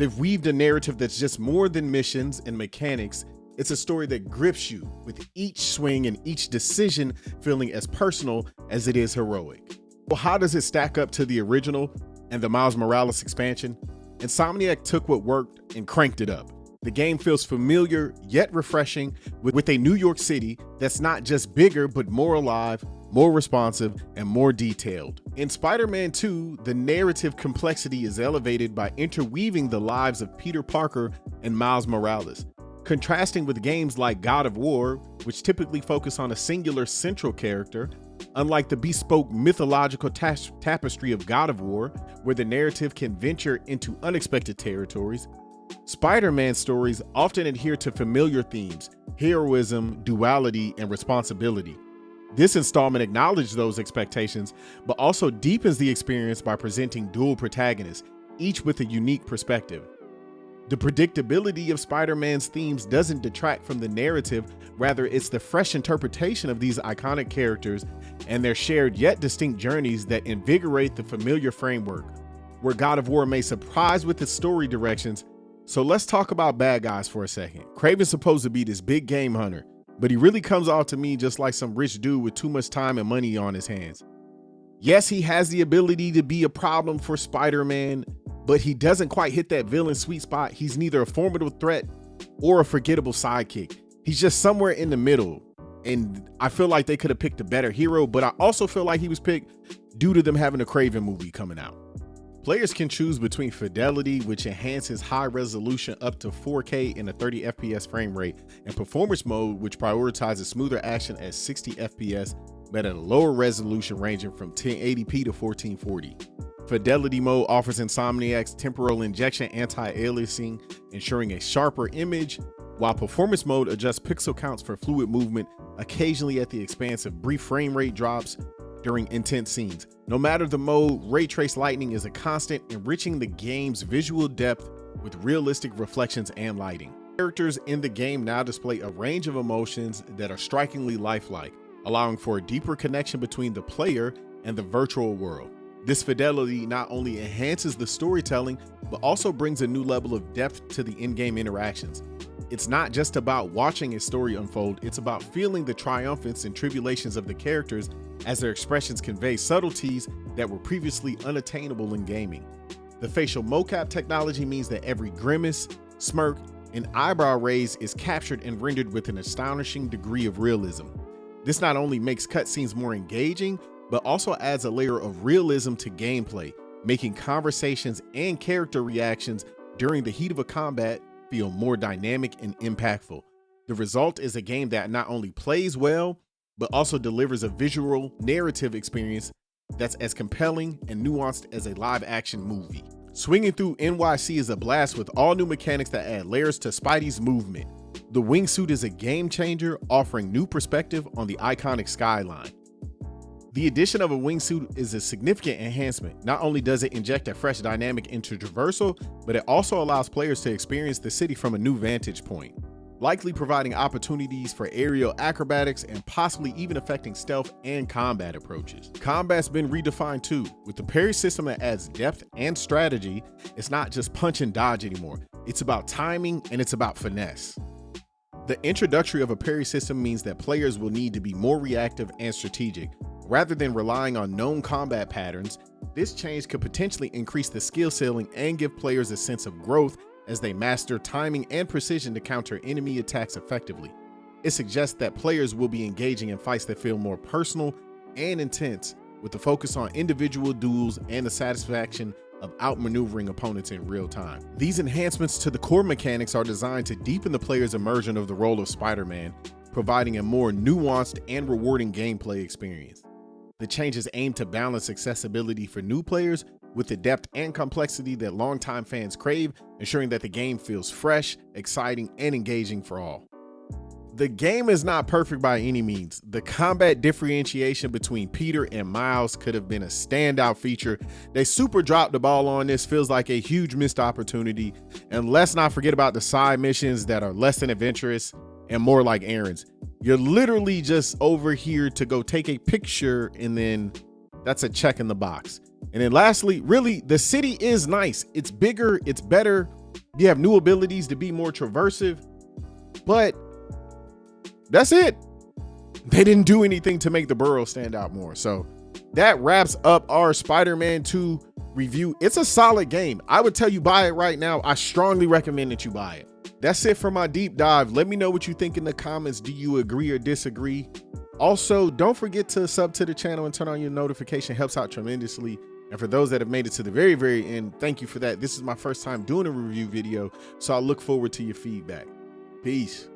They've weaved a narrative that's just more than missions and mechanics. It's a story that grips you, with each swing and each decision feeling as personal as it is heroic. Well, how does it stack up to the original and the Miles Morales expansion? Insomniac took what worked and cranked it up. The game feels familiar yet refreshing, with a New York City that's not just bigger but more alive, more responsive, and more detailed. In Spider-Man 2, the narrative complexity is elevated by interweaving the lives of Peter Parker and Miles Morales, contrasting with games like God of War, which typically focus on a singular central character. Unlike the bespoke mythological tapestry of God of War, where the narrative can venture into unexpected territories, Spider-Man stories often adhere to familiar themes: heroism, duality, and responsibility. This installment acknowledges those expectations, but also deepens the experience by presenting dual protagonists, each with a unique perspective. The predictability of Spider-Man's themes doesn't detract from the narrative, rather it's the fresh interpretation of these iconic characters and their shared yet distinct journeys that invigorate the familiar framework. Where God of War may surprise with its story directions. So let's talk about bad guys for a second. Kraven's supposed to be this big game hunter, but he really comes off to me just like some rich dude with too much time and money on his hands. Yes, he has the ability to be a problem for Spider-Man, but he doesn't quite hit that villain sweet spot. He's neither a formidable threat or a forgettable sidekick. He's just somewhere in the middle. And I feel like they could have picked a better hero, but I also feel like he was picked due to them having a Kraven movie coming out. Players can choose between fidelity, which enhances high resolution up to 4K in a 30 FPS frame rate, and performance mode, which prioritizes smoother action at 60 FPS, but at a lower resolution ranging from 1080p to 1440. Fidelity mode offers Insomniac's temporal injection anti-aliasing, ensuring a sharper image, while performance mode adjusts pixel counts for fluid movement, occasionally at the expense of brief frame rate drops during intense scenes. No matter the mode, ray trace lighting is a constant, enriching the game's visual depth with realistic reflections and lighting. Characters in the game now display a range of emotions that are strikingly lifelike, allowing for a deeper connection between the player and the virtual world. This fidelity not only enhances the storytelling, but also brings a new level of depth to the in-game interactions. It's not just about watching a story unfold, it's about feeling the triumphants and tribulations of the characters as their expressions convey subtleties that were previously unattainable in gaming. The facial mocap technology means that every grimace, smirk, and eyebrow raise is captured and rendered with an astonishing degree of realism. This not only makes cutscenes more engaging, but also adds a layer of realism to gameplay, making conversations and character reactions during the heat of a combat feel more dynamic and impactful. The result is a game that not only plays well, but also delivers a visual narrative experience that's as compelling and nuanced as a live action movie. Swinging through NYC is a blast with all new mechanics that add layers to Spidey's movement. The wingsuit is a game changer, offering new perspective on the iconic skyline. The addition of a wingsuit is a significant enhancement. Not only does it inject a fresh dynamic into traversal, but it also allows players to experience the city from a new vantage point, likely providing opportunities for aerial acrobatics and possibly even affecting stealth and combat approaches. Combat's been redefined too, with the parry system that adds depth and strategy. It's not just punch and dodge anymore. It's about timing and it's about finesse. The introduction of a parry system means that players will need to be more reactive and strategic. Rather than relying on known combat patterns, this change could potentially increase the skill ceiling and give players a sense of growth as they master timing and precision to counter enemy attacks effectively. It suggests that players will be engaging in fights that feel more personal and intense, with the focus on individual duels and the satisfaction of outmaneuvering opponents in real time. These enhancements to the core mechanics are designed to deepen the player's immersion of the role of Spider-Man, providing a more nuanced and rewarding gameplay experience. The changes aim to balance accessibility for new players with the depth and complexity that longtime fans crave, ensuring that the game feels fresh, exciting, and engaging for all. The game is not perfect by any means. The combat differentiation between Peter and Miles could have been a standout feature. They super dropped the ball on this, feels like a huge missed opportunity. And let's not forget about the side missions that are less than adventurous and more like errands. You're literally just over here to go take a picture, and then that's a check in the box. And then lastly, really, the city is nice. It's bigger, it's better, You have new abilities to be more traversive, but that's it. They didn't do anything to make the burrow stand out more. So that wraps up our Spider-Man 2 review. It's a solid game. I would tell you buy it right now. I strongly recommend that you buy it. That's it for my deep dive. Let me know what you think in the comments. Do you agree or disagree? Also, don't forget to sub to the channel and turn on your notification. Helps out tremendously. And for those that have made it to the very, very end, thank you for that. This is my first time doing a review video, so I look forward to your feedback. Peace.